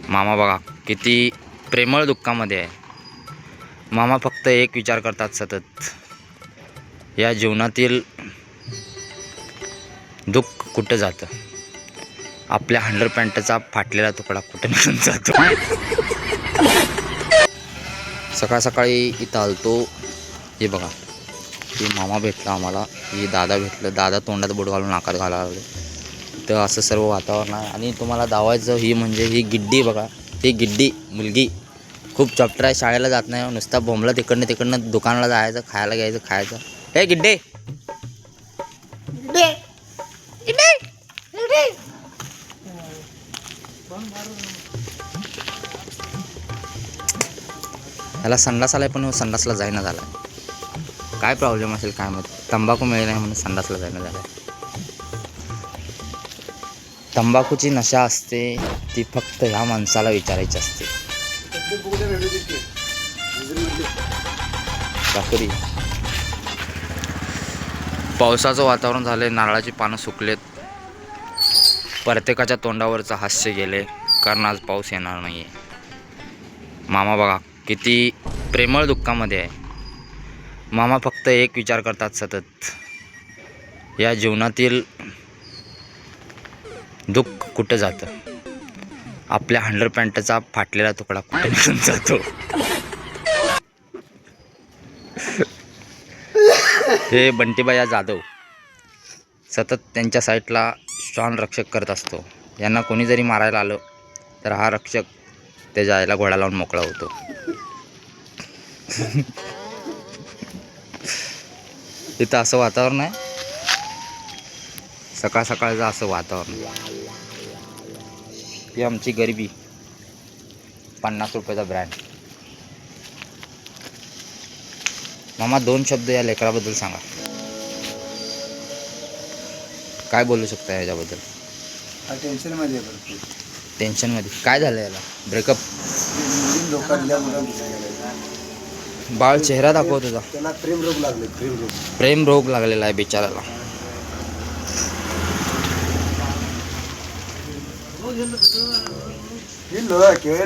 मामा बघा किती प्रेमळ दुःखामध्ये आहे. मामा फक्त एक विचार करतात सतत, या जीवनातील दुःख कुठं जातं, आपल्या हंडरपॅन्टचा फाटलेला तुकडा कुठं निघून जातो. सकाळ सकाळी इथं आलतो, हे बघा ही मामा भेटला आम्हाला, ही दादा भेटलं, दादा तोंडात बोट घालून नाकात घालायला लागले. तर असं सर्व वातावरण आहे. आणि तुम्हाला दावायचं ही म्हणजे ही गिड्डी बघा, ही गिड्डी मुलगी खूप चपटर आहे, शाळेला जात नाही, नुसता बोंबला तिकडनं दुकानाला जायचं, खायला घ्यायचं, खायचं. हे गिड्डे गिड्डे गिड्डे गिड्डे. ह्याला संडास आलाय पण संडासला जाईना झाला. काय प्रॉब्लेम असेल काय माहिती, तंबाखू मिळेल नाही म्हणून संडासला जाईना झाला. तंबाखूची नशा असते ती फक्त ह्या माणसाला विचारायची असते. काकुरी पावसाचं वातावरण झालंय, नारळाची पानं सुकलेत, प्रत्येकाच्या तोंडावरचं हास्य गेले, कारण आज पाऊस येणार नाही आहे. मामा बघा किती प्रेमळ दुःखामध्ये आहे. मामा फक्त एक विचार करतात सतत, या जीवनातील दुःख कुठं जातं, आपल्या हंडरपॅन्टचा फाटलेला तुकडा कुठं निघून जातो. हे बंटीबाया जाधव सतत त्यांच्या साईडला स्ट्रॉंग रक्षक करत असतो. यांना कोणी जरी मारायला आलं तर हा रक्षक त्याच्या आईला घोडा लावून मोकळा होतो. इथं असं वातावरण आहे, सकाळ सकाळचं असं वातावरण. ही आमची गरिबी, 50 रुपयाचा ब्रँड. मामा 2 शब्द या लेकराबद्दल सांगा, काय बोलू शकता याच्याबद्दल? टेन्शनमध्ये टेन्शनमध्ये काय झालं याला? ब्रेकअप? बाळ चेहरा दाखव तुझा. त्याला प्रेम रोग लागले, प्रेम रोग लागलेला आहे बिचाराला. केवळ